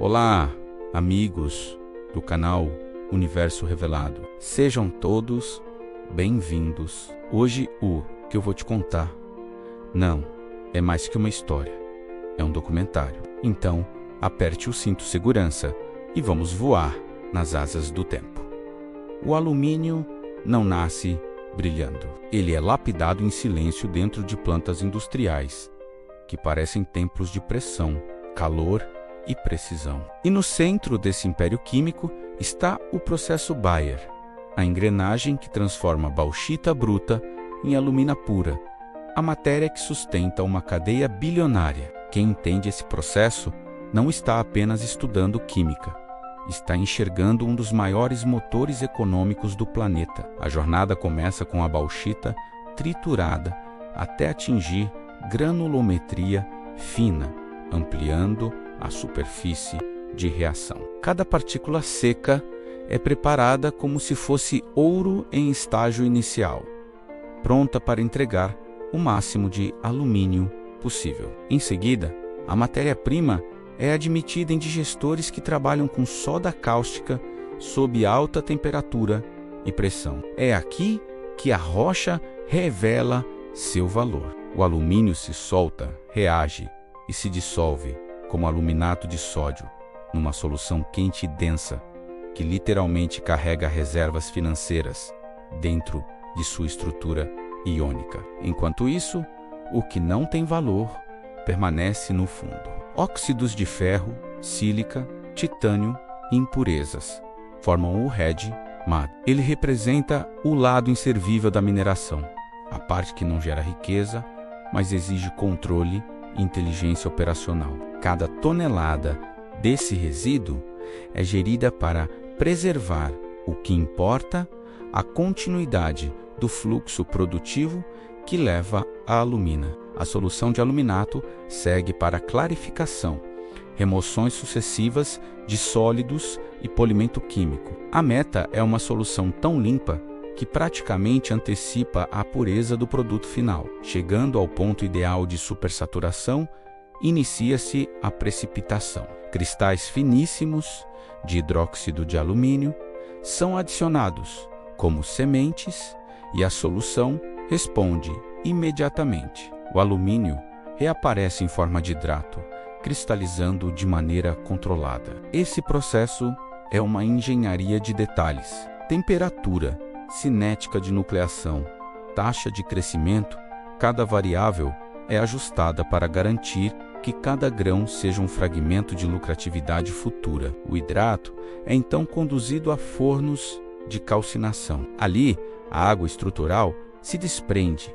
Olá, amigos do canal Universo Revelado. Sejam todos bem-vindos. Hoje o que eu vou te contar não é mais que uma história, é um documentário. Então, aperte o cinto de segurança e vamos voar nas asas do tempo. O alumínio não nasce brilhando. Ele é lapidado em silêncio dentro de plantas industriais, que parecem templos de pressão, calor e precisão. E no centro desse império químico está o processo Bayer, a engrenagem que transforma bauxita bruta em alumina pura, a matéria que sustenta uma cadeia bilionária. Quem entende esse processo não está apenas estudando química, está enxergando um dos maiores motores econômicos do planeta. A jornada começa com a bauxita triturada até atingir granulometria fina, ampliando a superfície de reação. Cada partícula seca é preparada como se fosse ouro em estágio inicial, pronta para entregar o máximo de alumínio possível. Em seguida, a matéria-prima é admitida em digestores que trabalham com soda cáustica sob alta temperatura e pressão. É aqui que a rocha revela seu valor. O alumínio se solta, reage e se dissolve como aluminato de sódio numa solução quente e densa que literalmente carrega reservas financeiras dentro de sua estrutura iônica. Enquanto isso, o que não tem valor permanece no fundo. Óxidos de ferro, sílica, titânio e impurezas formam o Red Mad. Ele representa o lado inservível da mineração, a parte que não gera riqueza, mas exige controle e inteligência operacional. Cada tonelada desse resíduo é gerida para preservar o que importa, a continuidade do fluxo produtivo que leva à alumina. A solução de aluminato segue para clarificação, remoções sucessivas de sólidos e polimento químico. A meta é uma solução tão limpa que praticamente antecipa a pureza do produto final. Chegando ao ponto ideal de supersaturação, inicia-se a precipitação. Cristais finíssimos de hidróxido de alumínio são adicionados como sementes e a solução responde imediatamente. O alumínio reaparece em forma de hidrato, cristalizando de maneira controlada. Esse processo é uma engenharia de detalhes. Temperatura, cinética de nucleação, taxa de crescimento, cada variável é ajustada para garantir que cada grão seja um fragmento de lucratividade futura. O hidrato é então conduzido a fornos de calcinação. Ali, a água estrutural se desprende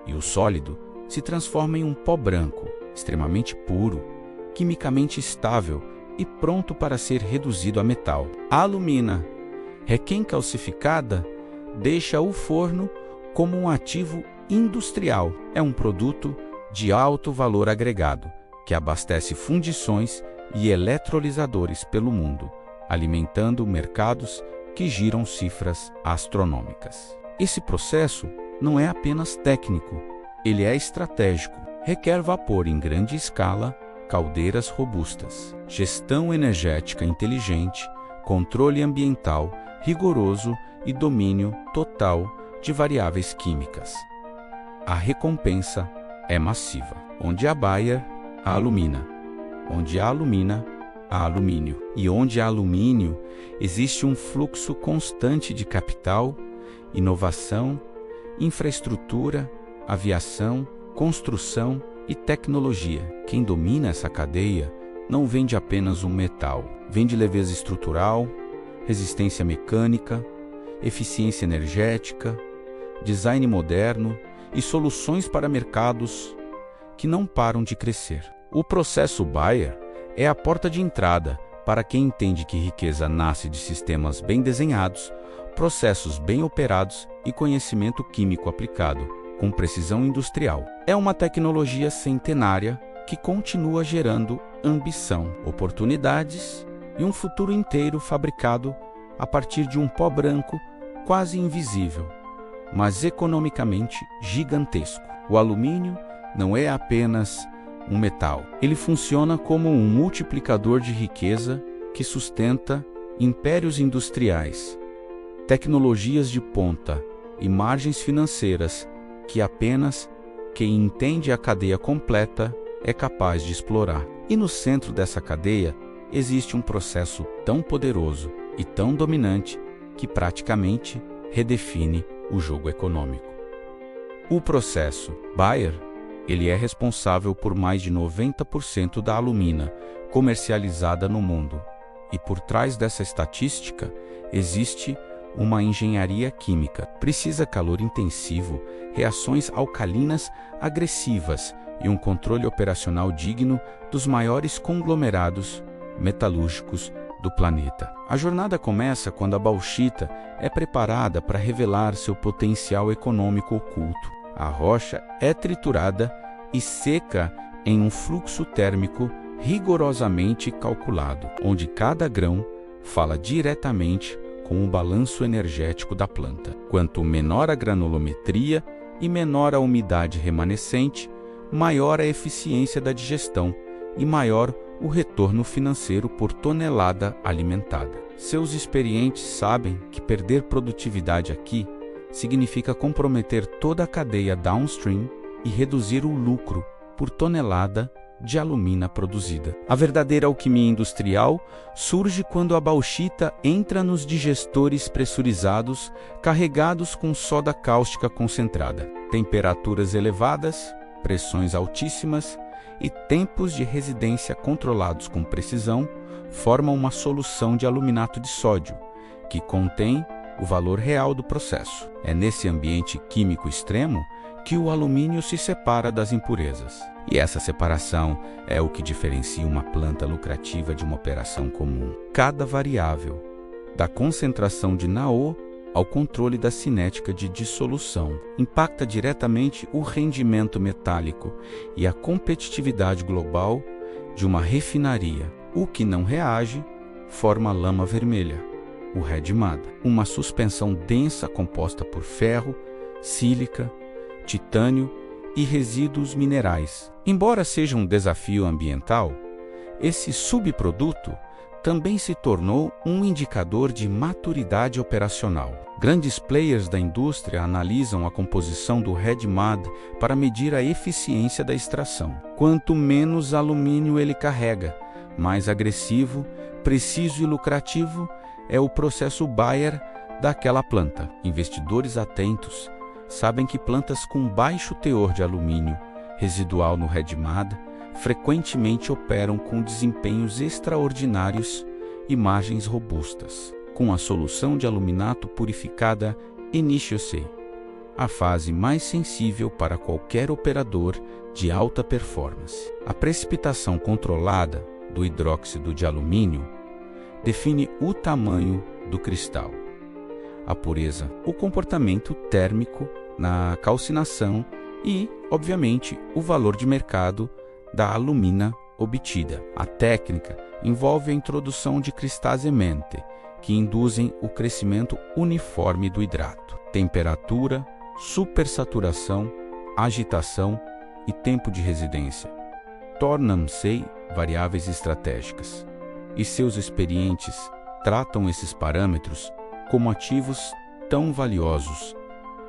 e o sólido se transforma em um pó branco, extremamente puro, quimicamente estável e pronto para ser reduzido a metal. A alumina, recém-calcificada, deixa o forno como um ativo industrial. É um produto de alto valor agregado, que abastece fundições e eletrolisadores pelo mundo, alimentando mercados que giram cifras astronômicas. Esse processo não é apenas técnico, ele é estratégico. Requer vapor em grande escala, caldeiras robustas, gestão energética inteligente, controle ambiental rigoroso e domínio total de variáveis químicas. A recompensa é massiva. Onde há Bayer, há alumina. Onde há alumina, há alumínio. E onde há alumínio, existe um fluxo constante de capital, inovação, infraestrutura, aviação, construção e tecnologia. Quem domina essa cadeia não vende apenas um metal, vende leveza estrutural, resistência mecânica, eficiência energética, design moderno e soluções para mercados que não param de crescer. O processo Bayer é a porta de entrada para quem entende que riqueza nasce de sistemas bem desenhados, processos bem operados e conhecimento químico aplicado com precisão industrial. É uma tecnologia centenária que continua gerando ambição, oportunidades e um futuro inteiro fabricado a partir de um pó branco quase invisível, mas economicamente gigantesco. O alumínio não é apenas um metal. Ele funciona como um multiplicador de riqueza que sustenta impérios industriais, tecnologias de ponta e margens financeiras que apenas quem entende a cadeia completa é capaz de explorar. E no centro dessa cadeia existe um processo tão poderoso e tão dominante que praticamente redefine o jogo econômico. O processo Bayer, ele é responsável por mais de 90% da alumina comercializada no mundo. E por trás dessa estatística existe uma engenharia química. Precisa calor intensivo, reações alcalinas agressivas e um controle operacional digno dos maiores conglomerados metalúrgicos do planeta. A jornada começa quando a bauxita é preparada para revelar seu potencial econômico oculto. A rocha é triturada e seca em um fluxo térmico rigorosamente calculado, onde cada grão fala diretamente com o balanço energético da planta. Quanto menor a granulometria e menor a umidade remanescente, maior a eficiência da digestão e maior o retorno financeiro por tonelada alimentada. Seus experientes sabem que perder produtividade aqui significa comprometer toda a cadeia downstream e reduzir o lucro por tonelada de alumina produzida. A verdadeira alquimia industrial surge quando a bauxita entra nos digestores pressurizados carregados com soda cáustica concentrada. Temperaturas elevadas, pressões altíssimas e tempos de residência controlados com precisão formam uma solução de aluminato de sódio, que contém o valor real do processo. É nesse ambiente químico extremo que o alumínio se separa das impurezas. E essa separação é o que diferencia uma planta lucrativa de uma operação comum. Cada variável, da concentração de NaO ao controle da cinética de dissolução, impacta diretamente o rendimento metálico e a competitividade global de uma refinaria. O que não reage forma lama vermelha, o red mud, uma suspensão densa composta por ferro, sílica, titânio e resíduos minerais. Embora seja um desafio ambiental, esse subproduto também se tornou um indicador de maturidade operacional. Grandes players da indústria analisam a composição do red mud para medir a eficiência da extração. Quanto menos alumínio ele carrega, mais agressivo, preciso e lucrativo é o processo Bayer daquela planta. Investidores atentos sabem que plantas com baixo teor de alumínio residual no red mud frequentemente operam com desempenhos extraordinários e margens robustas. Com a solução de aluminato purificada Initio C, a fase mais sensível para qualquer operador de alta performance. A precipitação controlada do hidróxido de alumínio define o tamanho do cristal, a pureza, o comportamento térmico na calcinação e, obviamente, o valor de mercado da alumina obtida. A técnica envolve a introdução de cristais emente, que induzem o crescimento uniforme do hidrato. Temperatura, supersaturação, agitação e tempo de residência tornam-se variáveis estratégicas, e seus experientes tratam esses parâmetros como ativos tão valiosos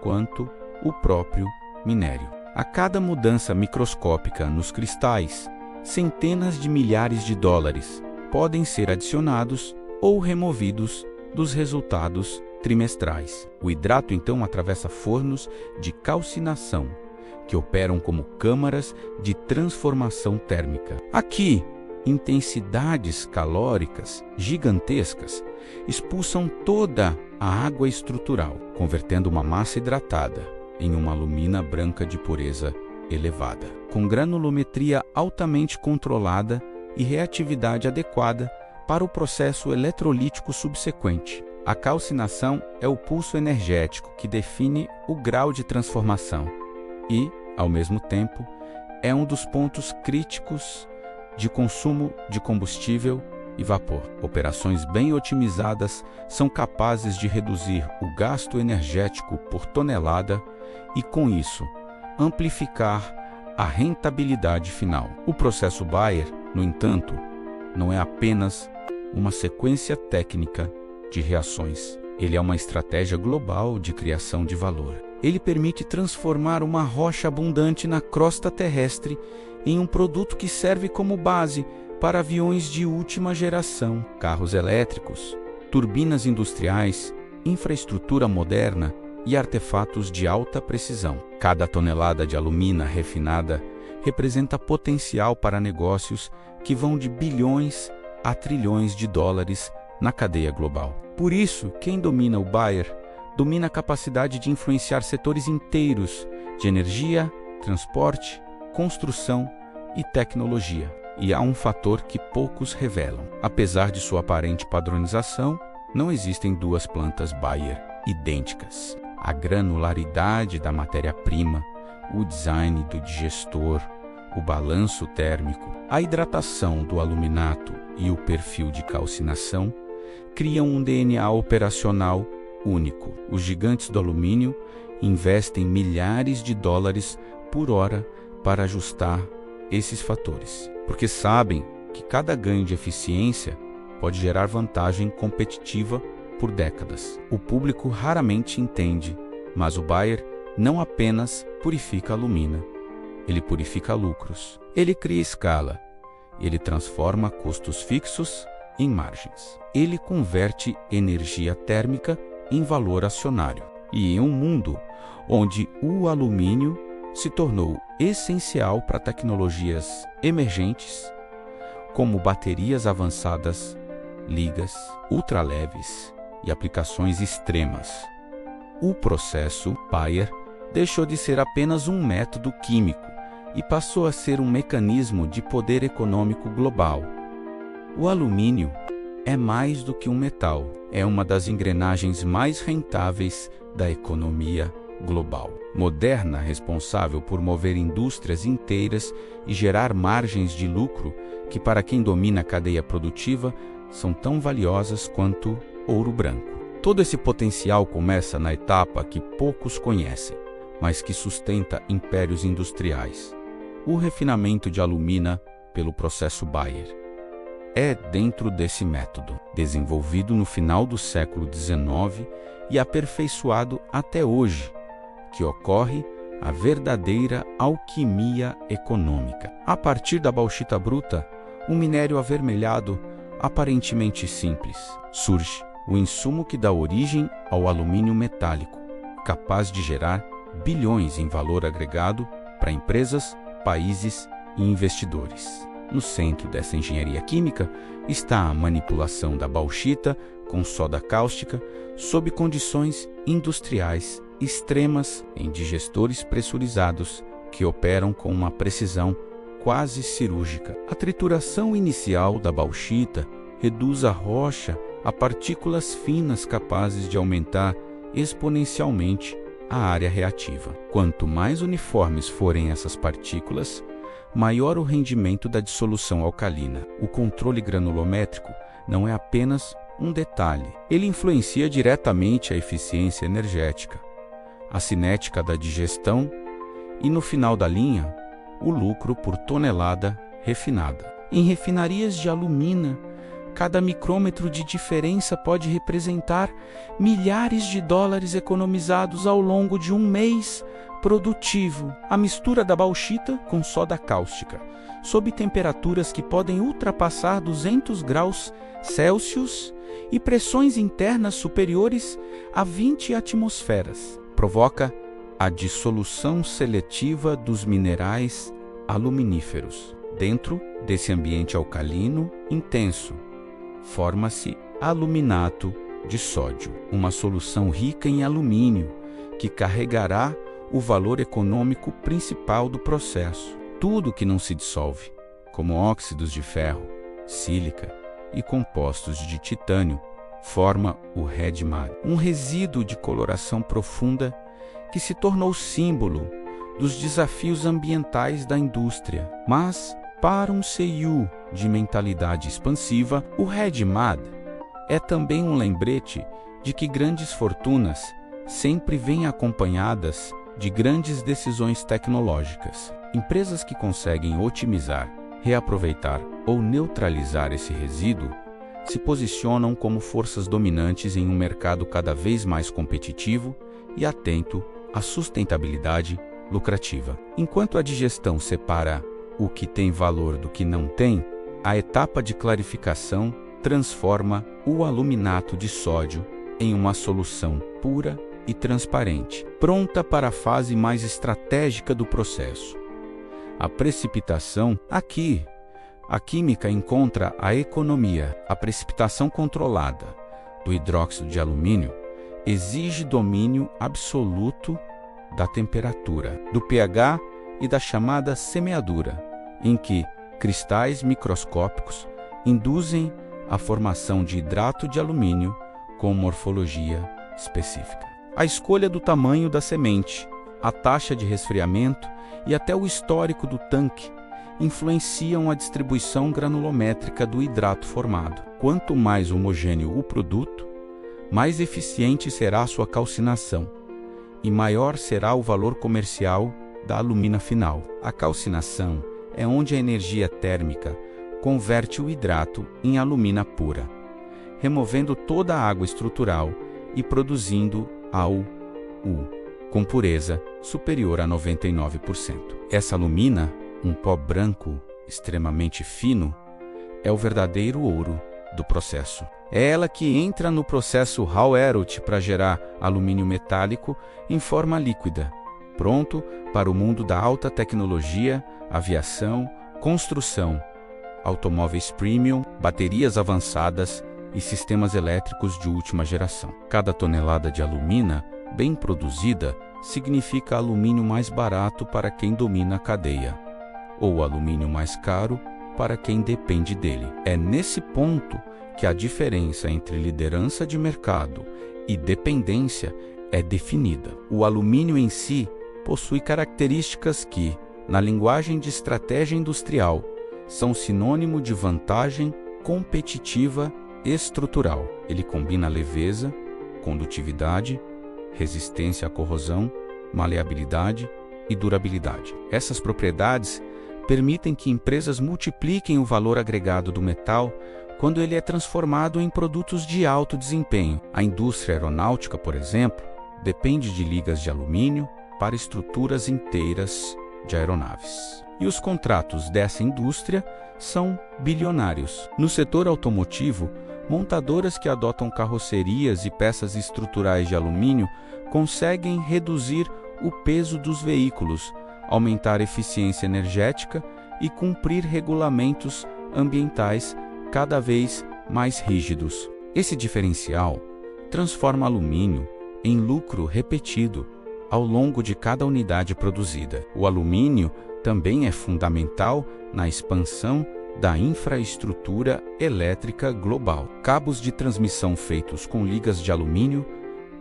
quanto o próprio minério. A cada mudança microscópica nos cristais, centenas de milhares de dólares podem ser adicionados ou removidos dos resultados trimestrais. O hidrato então atravessa fornos de calcinação, que operam como câmaras de transformação térmica. Aqui, intensidades calóricas gigantescas expulsam toda a água estrutural, convertendo uma massa hidratada em uma alumina branca de pureza elevada, com granulometria altamente controlada e reatividade adequada para o processo eletrolítico subsequente. A calcinação é o pulso energético que define o grau de transformação e, ao mesmo tempo, é um dos pontos críticos de consumo de combustível e vapor. Operações bem otimizadas são capazes de reduzir o gasto energético por tonelada e, com isso, amplificar a rentabilidade final. O processo Bayer, no entanto, não é apenas uma sequência técnica de reações. Ele é uma estratégia global de criação de valor. Ele permite transformar uma rocha abundante na crosta terrestre em um produto que serve como base para aviões de última geração, carros elétricos, turbinas industriais, infraestrutura moderna e artefatos de alta precisão. Cada tonelada de alumina refinada representa potencial para negócios que vão de bilhões a trilhões de dólares na cadeia global. Por isso, quem domina o Bayer domina a capacidade de influenciar setores inteiros de energia, transporte, construção e tecnologia. E há um fator que poucos revelam. Apesar de sua aparente padronização, não existem duas plantas Bayer idênticas. A granularidade da matéria-prima, o design do digestor, o balanço térmico, a hidratação do aluminato e o perfil de calcinação criam um DNA operacional único. Os gigantes do alumínio investem milhares de dólares por hora para ajustar esses fatores, porque sabem que cada ganho de eficiência pode gerar vantagem competitiva por décadas. O público raramente entende, mas o Bayer não apenas purifica a alumina, ele purifica lucros, ele cria escala, ele transforma custos fixos em margens, ele converte energia térmica em valor acionário. E em um mundo onde o alumínio se tornou essencial para tecnologias emergentes, como baterias avançadas, ligas, ultraleves e aplicações extremas, o processo Bayer deixou de ser apenas um método químico e passou a ser um mecanismo de poder econômico global. O alumínio é mais do que um metal, é uma das engrenagens mais rentáveis da economia global. Moderna, responsável por mover indústrias inteiras e gerar margens de lucro que, para quem domina a cadeia produtiva, são tão valiosas quanto ouro branco. Todo esse potencial começa na etapa que poucos conhecem, mas que sustenta impérios industriais: o refinamento de alumina pelo processo Bayer. É dentro desse método, desenvolvido no final do século XIX e aperfeiçoado até hoje, que ocorre a verdadeira alquimia econômica. A partir da bauxita bruta, um minério avermelhado aparentemente simples, surge o insumo que dá origem ao alumínio metálico, capaz de gerar bilhões em valor agregado para empresas, países e investidores. No centro dessa engenharia química está a manipulação da bauxita com soda cáustica sob condições industriais extremas em digestores pressurizados que operam com uma precisão quase cirúrgica. A trituração inicial da bauxita reduz a rocha a partículas finas capazes de aumentar exponencialmente a área reativa. Quanto mais uniformes forem essas partículas, maior o rendimento da dissolução alcalina. O controle granulométrico não é apenas um detalhe. Ele influencia diretamente a eficiência energética, a cinética da digestão e, no final da linha, o lucro por tonelada refinada. Em refinarias de alumina, cada micrômetro de diferença pode representar milhares de dólares economizados ao longo de um mês produtivo. A mistura da bauxita com soda cáustica, sob temperaturas que podem ultrapassar 200 graus Celsius e pressões internas superiores a 20 atmosferas, provoca a dissolução seletiva dos minerais aluminíferos. Dentro desse ambiente alcalino intenso, forma-se aluminato de sódio, uma solução rica em alumínio que carregará o valor econômico principal do processo. Tudo que não se dissolve, como óxidos de ferro, sílica e compostos de titânio, forma o red mud, um resíduo de coloração profunda que se tornou símbolo dos desafios ambientais da indústria. Mas, para um CEO de mentalidade expansiva, o red mud é também um lembrete de que grandes fortunas sempre vêm acompanhadas de grandes decisões tecnológicas. Empresas que conseguem otimizar, reaproveitar ou neutralizar esse resíduo se posicionam como forças dominantes em um mercado cada vez mais competitivo e atento à sustentabilidade lucrativa. Enquanto a digestão separa o que tem valor do que não tem, a etapa de clarificação transforma o aluminato de sódio em uma solução pura e transparente, pronta para a fase mais estratégica do processo. A precipitação, aqui, a química encontra a economia. A precipitação controlada do hidróxido de alumínio exige domínio absoluto da temperatura, do pH e da chamada semeadura, em que cristais microscópicos induzem a formação de hidrato de alumínio com morfologia específica. A escolha do tamanho da semente, a taxa de resfriamento e até o histórico do tanque influenciam a distribuição granulométrica do hidrato formado. Quanto mais homogêneo o produto, mais eficiente será a sua calcinação e maior será o valor comercial da alumina final. A calcinação é onde a energia térmica converte o hidrato em alumina pura, removendo toda a água estrutural e produzindo AuU, com pureza superior a 99%. Essa alumina, um pó branco extremamente fino, é o verdadeiro ouro do processo. É ela que entra no processo Hall-Héroult para gerar alumínio metálico em forma líquida, pronto para o mundo da alta tecnologia, aviação, construção, automóveis premium, baterias avançadas e sistemas elétricos de última geração. Cada tonelada de alumina bem produzida significa alumínio mais barato para quem domina a cadeia, ou alumínio mais caro para quem depende dele. É nesse ponto que a diferença entre liderança de mercado e dependência é definida. O alumínio em si possui características que, na linguagem de estratégia industrial, são sinônimo de vantagem competitiva estrutural. Ele combina leveza, condutividade, resistência à corrosão, maleabilidade e durabilidade. Essas propriedades permitem que empresas multipliquem o valor agregado do metal quando ele é transformado em produtos de alto desempenho. A indústria aeronáutica, por exemplo, depende de ligas de alumínio para estruturas inteiras de aeronaves. E os contratos dessa indústria são bilionários. No setor automotivo, montadoras que adotam carrocerias e peças estruturais de alumínio conseguem reduzir o peso dos veículos, aumentar a eficiência energética e cumprir regulamentos ambientais cada vez mais rígidos. Esse diferencial transforma alumínio em lucro repetido ao longo de cada unidade produzida. O alumínio também é fundamental na expansão da infraestrutura elétrica global. Cabos de transmissão feitos com ligas de alumínio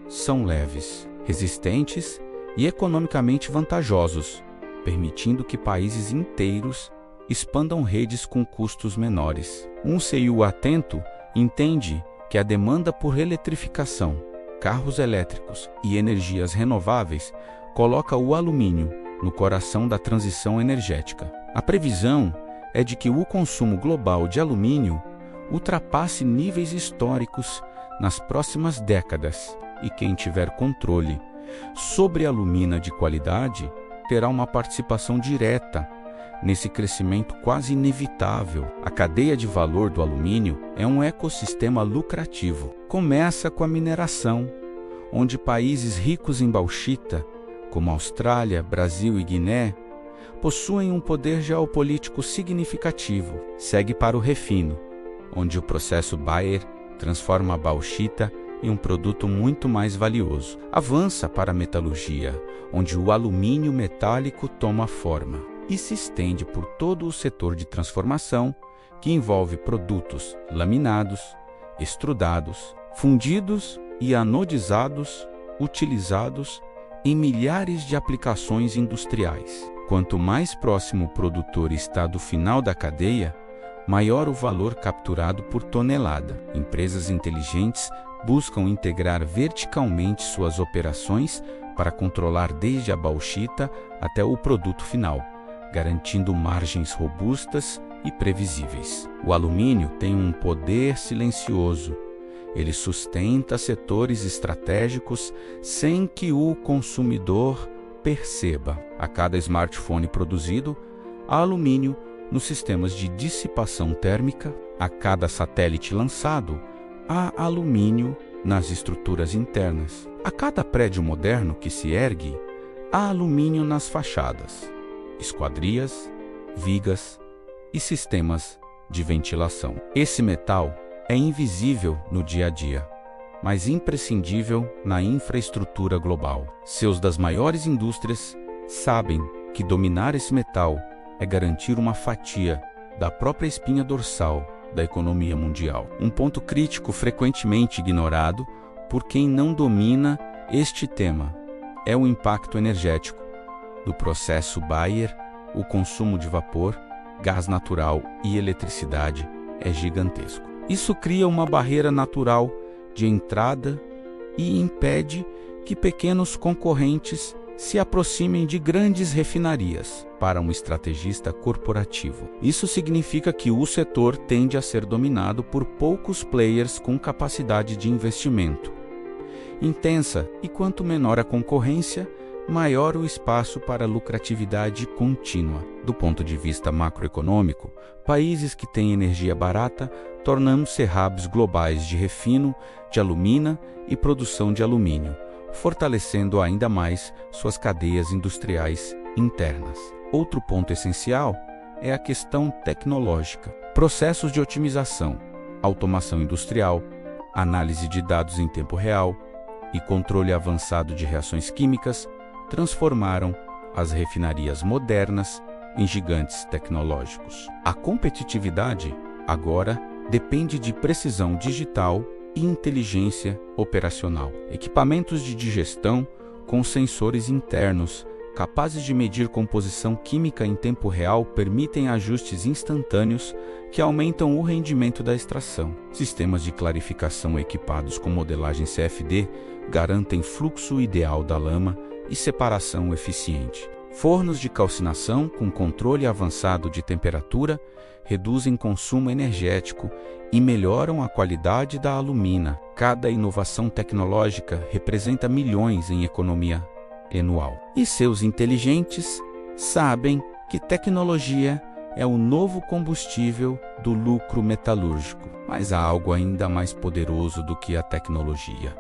são leves, resistentes e economicamente vantajosos, permitindo que países inteiros expandam redes com custos menores. Um CIO atento entende que a demanda por eletrificação, carros elétricos e energias renováveis coloca o alumínio no coração da transição energética. A previsão é de que o consumo global de alumínio ultrapasse níveis históricos nas próximas décadas, e quem tiver controle sobre a alumina de qualidade terá uma participação direta nesse crescimento quase inevitável. A cadeia de valor do alumínio é um ecossistema lucrativo. Começa com a mineração, onde países ricos em bauxita, como Austrália, Brasil e Guiné, possuem um poder geopolítico significativo. Segue para o refino, onde o processo Bayer transforma a bauxita em um produto muito mais valioso. Avança para a metalurgia, onde o alumínio metálico toma forma, e se estende por todo o setor de transformação, que envolve produtos laminados, extrudados, fundidos e anodizados, utilizados em milhares de aplicações industriais. Quanto mais próximo o produtor está do final da cadeia, maior o valor capturado por tonelada. Empresas inteligentes buscam integrar verticalmente suas operações para controlar desde a bauxita até o produto final, garantindo margens robustas e previsíveis. O alumínio tem um poder silencioso. Ele sustenta setores estratégicos sem que o consumidor perceba. A cada smartphone produzido, há alumínio nos sistemas de dissipação térmica. A cada satélite lançado, há alumínio nas estruturas internas. A cada prédio moderno que se ergue, há alumínio nas fachadas, esquadrias, vigas e sistemas de ventilação. Esse metal é invisível no dia a dia, mas imprescindível na infraestrutura global. Seus das maiores indústrias sabem que dominar esse metal é garantir uma fatia da própria espinha dorsal da economia mundial. Um ponto crítico frequentemente ignorado por quem não domina este tema é o impacto energético do processo Bayer. O consumo de vapor, gás natural e eletricidade é gigantesco. Isso cria uma barreira natural de entrada e impede que pequenos concorrentes se aproximem de grandes refinarias para um estrategista corporativo. Isso significa que o setor tende a ser dominado por poucos players com capacidade de investimento intensa, e quanto menor a concorrência, maior o espaço para lucratividade contínua. Do ponto de vista macroeconômico, países que têm energia barata tornam-se hubs globais de refino de alumina e produção de alumínio, fortalecendo ainda mais suas cadeias industriais internas. Outro ponto essencial é a questão tecnológica. Processos de otimização, automação industrial, análise de dados em tempo real e controle avançado de reações químicas transformaram as refinarias modernas em gigantes tecnológicos. A competitividade, agora, depende de precisão digital e inteligência operacional. Equipamentos de digestão com sensores internos capazes de medir composição química em tempo real permitem ajustes instantâneos que aumentam o rendimento da extração. Sistemas de clarificação equipados com modelagem CFD garantem fluxo ideal da lama e separação eficiente. Fornos de calcinação com controle avançado de temperatura reduzem consumo energético e melhoram a qualidade da alumina. Cada inovação tecnológica representa milhões em economia anual. E seus inteligentes sabem que tecnologia é o novo combustível do lucro metalúrgico. Mas há algo ainda mais poderoso do que a tecnologia: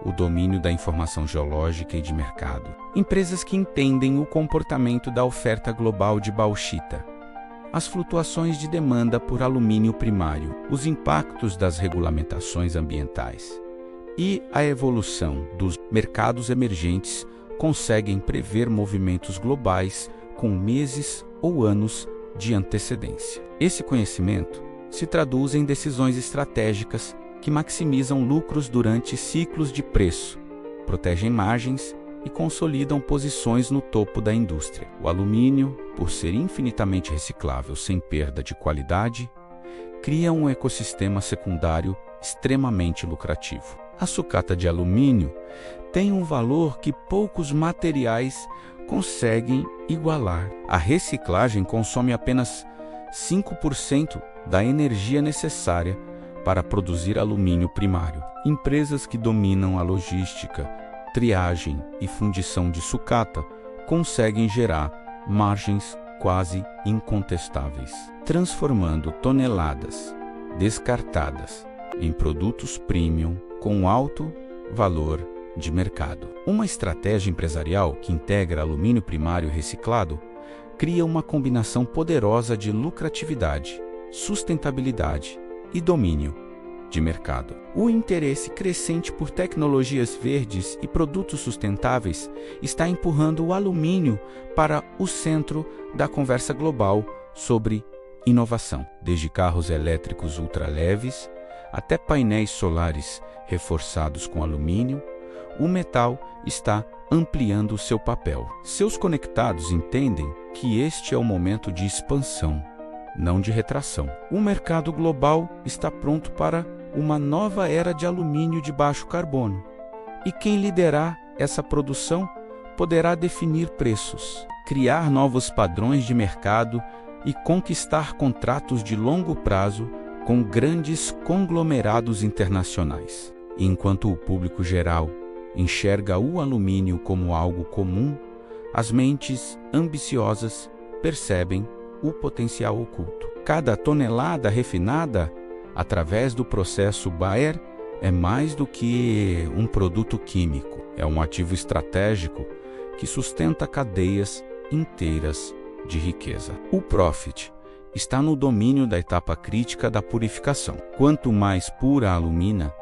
o domínio da informação geológica e de mercado. Empresas que entendem o comportamento da oferta global de bauxita, as flutuações de demanda por alumínio primário, os impactos das regulamentações ambientais e a evolução dos mercados emergentes conseguem prever movimentos globais com meses ou anos de antecedência. Esse conhecimento se traduz em decisões estratégicas que maximizam lucros durante ciclos de preço, protegem margens e consolidam posições no topo da indústria. O alumínio, por ser infinitamente reciclável sem perda de qualidade, cria um ecossistema secundário extremamente lucrativo. A sucata de alumínio tem um valor que poucos materiais conseguem igualar. A reciclagem consome apenas 5% da energia necessária para produzir alumínio primário. Empresas que dominam a logística, triagem e fundição de sucata conseguem gerar margens quase incontestáveis, transformando toneladas descartadas em produtos premium com alto valor de mercado. Uma estratégia empresarial que integra alumínio primário reciclado cria uma combinação poderosa de lucratividade, sustentabilidade e domínio de mercado. O interesse crescente por tecnologias verdes e produtos sustentáveis está empurrando o alumínio para o centro da conversa global sobre inovação. Desde carros elétricos ultraleves até painéis solares reforçados com alumínio, o metal está ampliando seu papel. Seus conectados entendem que este é o momento de expansão, não de retração. O mercado global está pronto para uma nova era de alumínio de baixo carbono, e quem liderar essa produção poderá definir preços, criar novos padrões de mercado e conquistar contratos de longo prazo com grandes conglomerados internacionais. Enquanto o público geral enxerga o alumínio como algo comum, as mentes ambiciosas percebem o potencial oculto. Cada tonelada refinada através do processo Bayer é mais do que um produto químico, é um ativo estratégico que sustenta cadeias inteiras de riqueza. O profit está no domínio da etapa crítica da purificação. Quanto mais pura a alumina,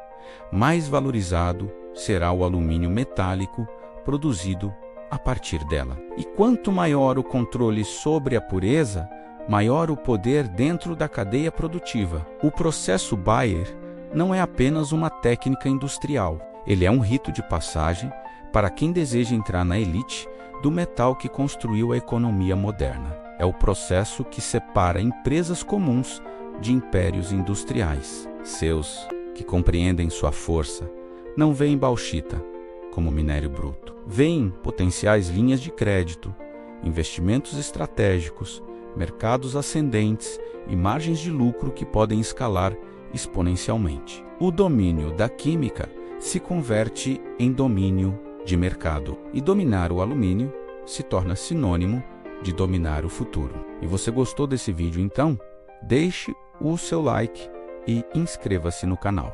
mais valorizado será o alumínio metálico produzido a partir dela. E quanto maior o controle sobre a pureza, maior o poder dentro da cadeia produtiva. O processo Bayer não é apenas uma técnica industrial, ele é um rito de passagem para quem deseja entrar na elite do metal que construiu a economia moderna. É o processo que separa empresas comuns de impérios industriais. Seus, que compreendem sua força, não veem bauxita como minério bruto. Veem potenciais linhas de crédito, investimentos estratégicos, mercados ascendentes e margens de lucro que podem escalar exponencialmente. O domínio da química se converte em domínio de mercado, e dominar o alumínio se torna sinônimo de dominar o futuro. E você gostou desse vídeo então? Deixe o seu like e inscreva-se no canal.